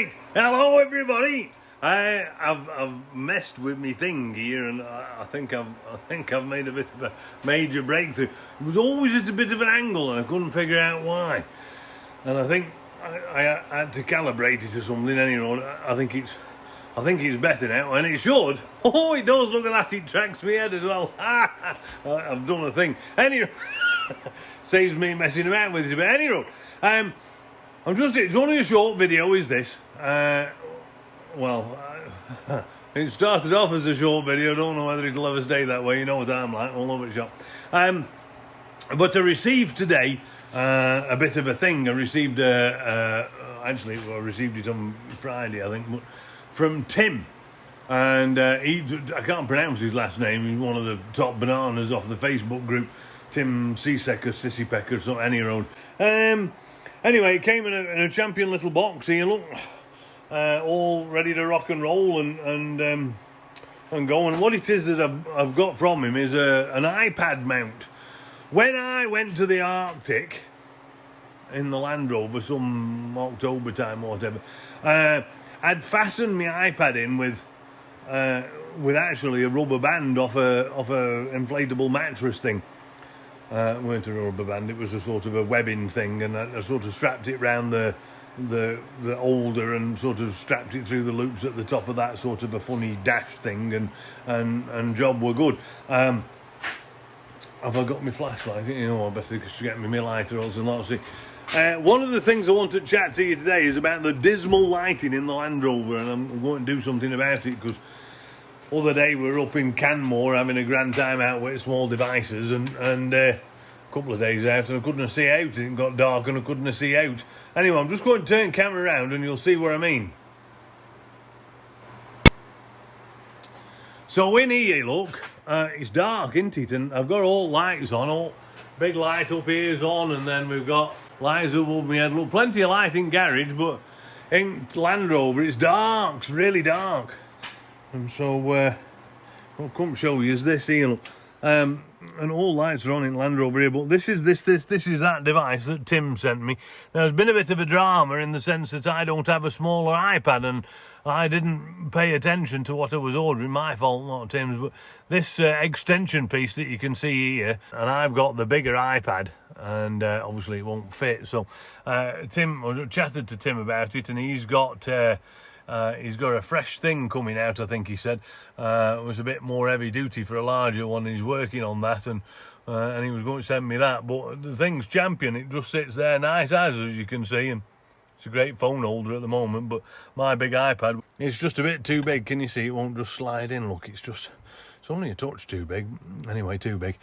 Right, hello everybody. I've messed with me thing here, and I think I've made a bit of a major breakthrough. It was always at a bit of an angle, and I couldn't figure out why. And I think I had to calibrate it or something. Anyway, I think it's better now, and it should. Oh, it does. Look at that. It tracks me head as well. I've done a thing. Anyway, saves me messing around with it. But anyway, it's only a short video, is this? It started off as a short video. I don't know whether it'll ever stay that way. You know what I'm like, all over the shop. But I received today a bit of a thing. I received I received it on Friday, I think, but from Tim. And I can't pronounce his last name. He's one of the top bananas off the Facebook group, Tim Sisek or Sissy or something, any road. Anyway, it came in a champion little box here, look. All ready to rock and roll and go. And what it is that I've got from him is an iPad mount. When I went to the Arctic in the Land Rover some October time or whatever, I'd fastened my iPad in with actually a rubber band off a inflatable mattress thing. It weren't a rubber band, it was a sort of a webbing thing, and I sort of strapped it round the holder and sort of strapped it through the loops at the top of that, sort of a funny dash thing, and job were good. Have I got my flashlight? You know, I better get me my lighter or something. Let's see. One of the things I want to chat to you today is about the dismal lighting in the Land Rover, and I'm going to do something about it, because other day we were up in Canmore having a grand time out with small devices, and a couple of days out, and I couldn't see out. It got dark and I couldn't see out. Anyway, I'm just going to turn the camera around and you'll see what I mean. So in here, look, it's dark, isn't it? And I've got all lights on, all big light up here's on, and then we've got lights above my head. Look, plenty of light in garage, but in Land Rover it's dark, it's really dark. And so what I've come to show you is this here, look. And all lights are on in Land Rover here, but this is that device that Tim sent me. Now, there's been a bit of a drama in the sense that I don't have a smaller iPad, and I didn't pay attention to what I was ordering. My fault, not Tim's. But this extension piece that you can see here, and I've got the bigger iPad, and obviously it won't fit. So I chatted to Tim about it, and he's got a fresh thing coming out, I think he said. It was a bit more heavy duty for a larger one. He's working on that, and he was going to send me that. But the thing's champion. It just sits there nice as you can see, and it's a great phone holder at the moment. But my big iPad, it's just a bit too big. Can you see? It won't just slide in. Look, it's only a touch too big. Anyway, too big.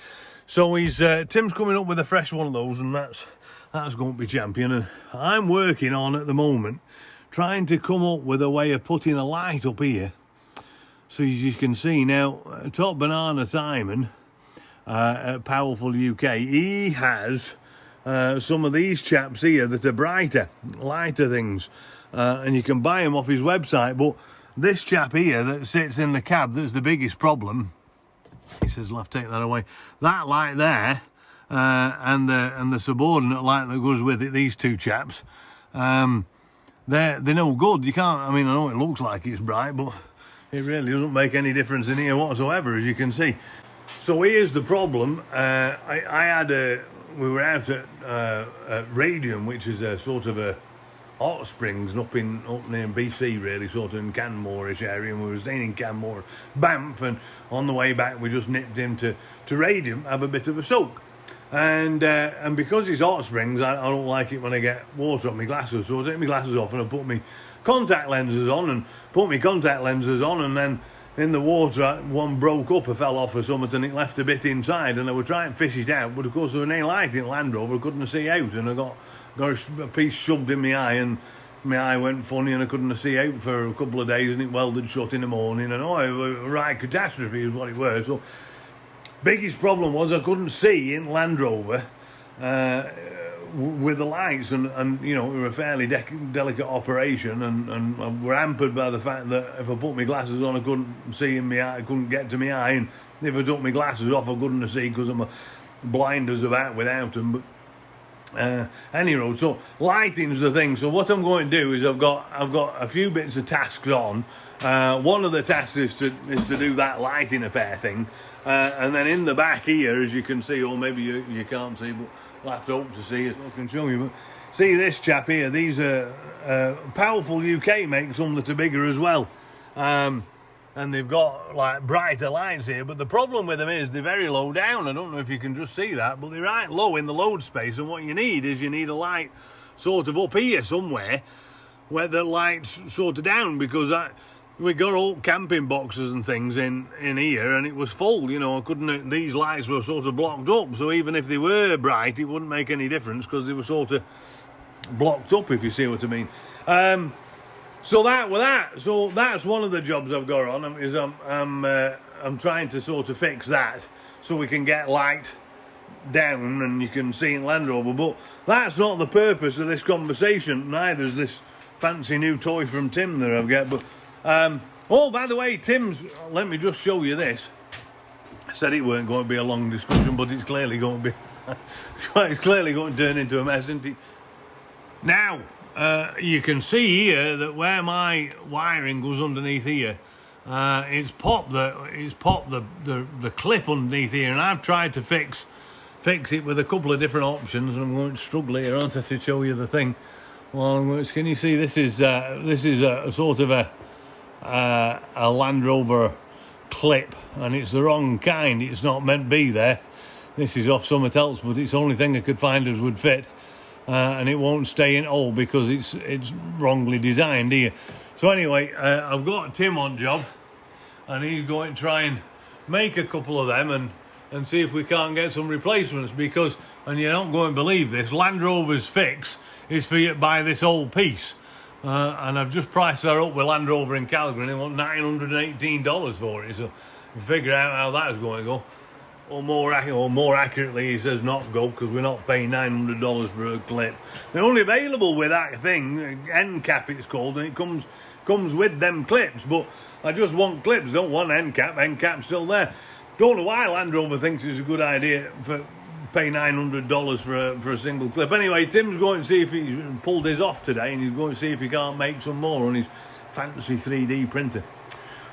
So Tim's coming up with a fresh one of those, and that's going to be champion. And I'm working on at the moment, trying to come up with a way of putting a light up here. So as you can see now, Top Banana Simon at Powerful UK, he has some of these chaps here that are lighter things, and you can buy them off his website. But this chap here that sits in the cab, that's the biggest problem. He says, "I'll have to take that away." That light there, and the subordinate light that goes with it, these two chaps, they're no good. You can't, I know it looks like it's bright, but it really doesn't make any difference in here whatsoever, as you can see. So here's the problem. We were out at Radium, which is a sort of a hot springs up near BC, really, sort of in Canmore-ish area, and we were staying in Canmore, Banff, and on the way back we just nipped into Radium, have a bit of a soak. And because it's hot springs, I don't like it when I get water on my glasses, so I take my glasses off and I put my contact lenses on, and then in the water one broke up, I fell off or something, and it left a bit inside, and I would try and fish it out, but of course there was no light in Land Rover, I couldn't see out, and I got a piece shoved in my eye, and my eye went funny, and I couldn't see out for a couple of days, and it welded shut in the morning, and a right catastrophe is what it was. So biggest problem was I couldn't see in Land Rover with the lights, and you know, it was a fairly delicate operation, and we're hampered by the fact that if I put my glasses on I couldn't see in my eye, I couldn't get to my eye, and if I took my glasses off I couldn't see because I'm blind as a bat without them. But Any road. So lighting's the thing. So what I'm going to do is I've got a few bits of tasks on. One of the tasks is to do that lighting affair thing, and then in the back here, as you can see, or maybe you can't see, but I'll have to hope to see it. I can show you. But see this chap here. These are Powerful UK makes some that are bigger as well. And they've got like brighter lights here, but the problem with them is they're very low down. I don't know if you can just see that, but they're right low in the load space, and what you need is a light sort of up here somewhere where the light's sort of down, because we got all camping boxes and things in here, and it was full, you know. I couldn't, these lights were sort of blocked up, so even if they were bright it wouldn't make any difference because they were sort of blocked up, if you see what I mean. So that's one of the jobs I've got on, is I'm trying to sort of fix that so we can get light down and you can see in Land Rover. But that's not the purpose of this conversation. Neither is this fancy new toy from Tim that I've got. But oh, by the way, Tim's. Let me just show you this. I said it weren't going to be a long discussion, but it's clearly going to be. It's clearly going to turn into a mess, isn't it? Now. You can see here that where my wiring goes underneath here, it's popped the clip underneath here, and I've tried to fix it with a couple of different options, and I'm going to struggle here, aren't I, to show you the thing. Well, can you see this is a sort of a Land Rover clip, and it's the wrong kind. It's not meant to be there. This is off something else, but it's the only thing I could find as would fit. And it won't stay in all because it's wrongly designed here. So anyway, I've got Tim on job, and he's going to try and make a couple of them and see if we can't get some replacements, because, and you're not going to believe this, Land Rover's fix is for you to buy this whole piece. And I've just priced her up with Land Rover in Calgary, and they want $918 for it. So figure out how that's going to go. Or more accurately, he says not go, because we're not paying $900 for a clip. They're only available with that thing, end cap it's called, and it comes with them clips. But I just want clips, don't want end cap. End cap's still there. Don't know why Land Rover thinks it's a good idea for pay $900 for a single clip. Anyway, Tim's going to see if he's pulled his off today, and he's going to see if he can't make some more on his fancy 3D printer.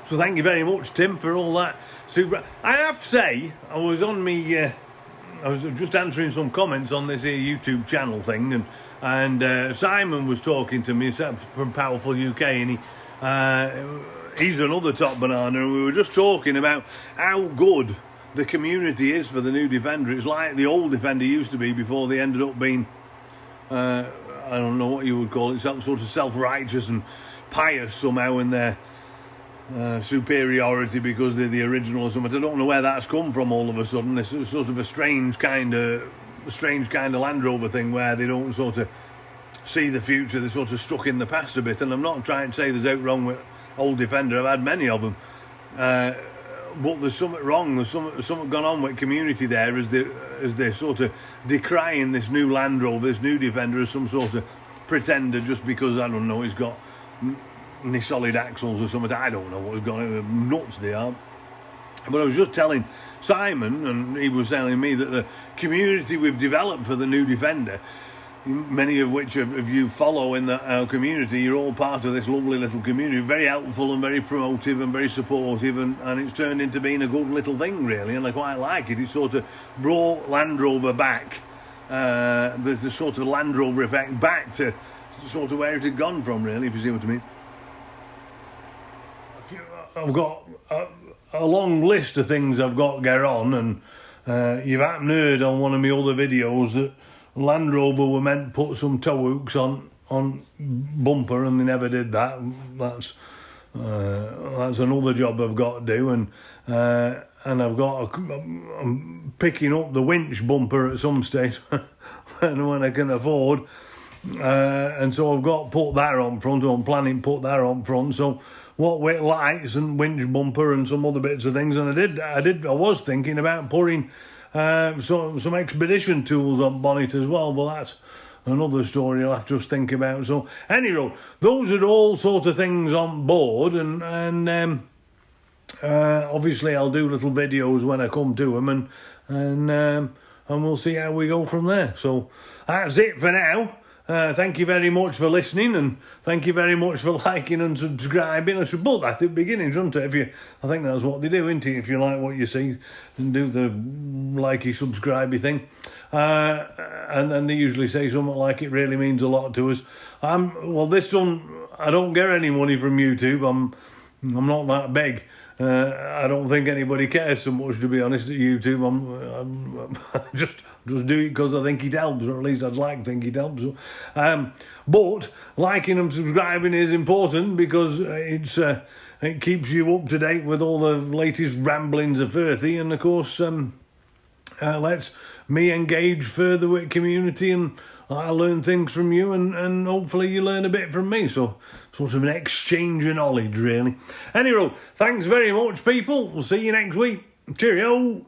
So thank you very much, Tim, for all that. Super. I have to say, I was just answering some comments on this here YouTube channel thing, and Simon was talking to me from Powerful UK, and he's another top banana, and we were just talking about how good the community is for the new Defender. It's like the old Defender used to be before they ended up being, I don't know what you would call it, some sort of self-righteous and pious somehow in their superiority because they're the original or something. I don't know where that's come from all of a sudden. This is sort of a strange kind of Land Rover thing where they don't sort of see the future. They're sort of stuck in the past a bit. And I'm not trying to say there's out wrong with old Defender. I've had many of them. But there's something wrong. There's something gone on with community there as they're sort of decrying this new Land Rover, this new Defender, as some sort of pretender just because, I don't know, he's got any solid axles or something. I don't know what's going on. Nuts they are. But I was just telling Simon, and he was telling me that the community we've developed for the new Defender, many of which of you follow in our community, you're all part of this lovely little community, very helpful and very promotive and very supportive, and it's turned into being a good little thing, really, and I quite like it. It sort of brought Land Rover back, there's a sort of Land Rover effect back to sort of where it had gone from, really, if you see what I mean. I've got a long list of things I've got to get on, and you've happened heard on one of my other videos that Land Rover were meant to put some tow hooks on bumper, and they never did that. That's another job I've got to do, and I'm picking up the winch bumper at some stage when I can afford, and so I've got to put that on front. I'm planning to put that on front. So what with lights and winch bumper and some other bits of things, and I was thinking about putting some expedition tools on bonnet as well, but that's another story I'll have to just think about. So anyway, those are all sort of things on board, and obviously I'll do little videos when I come to them, and and we'll see how we go from there. So that's it for now. Thank you very much for listening, and thank you very much for liking and subscribing. I should put that at the beginning, shouldn't I? I think that's what they do, isn't it? If you like what you see, and do the likey, subscribey thing. And then they usually say something like, it really means a lot to us. Well, this one, I don't get any money from YouTube. I'm not that big. I don't think anybody cares so much, to be honest, at YouTube. I'm just do it because I think it helps, or at least I'd like to think it helps. But liking and subscribing is important, because it keeps you up to date with all the latest ramblings of Earthy, and of course lets me engage further with community, and I learn things from you, and hopefully you learn a bit from me. So sort of an exchange of knowledge, really. Anyway, thanks very much, people. We'll see you next week. Cheerio.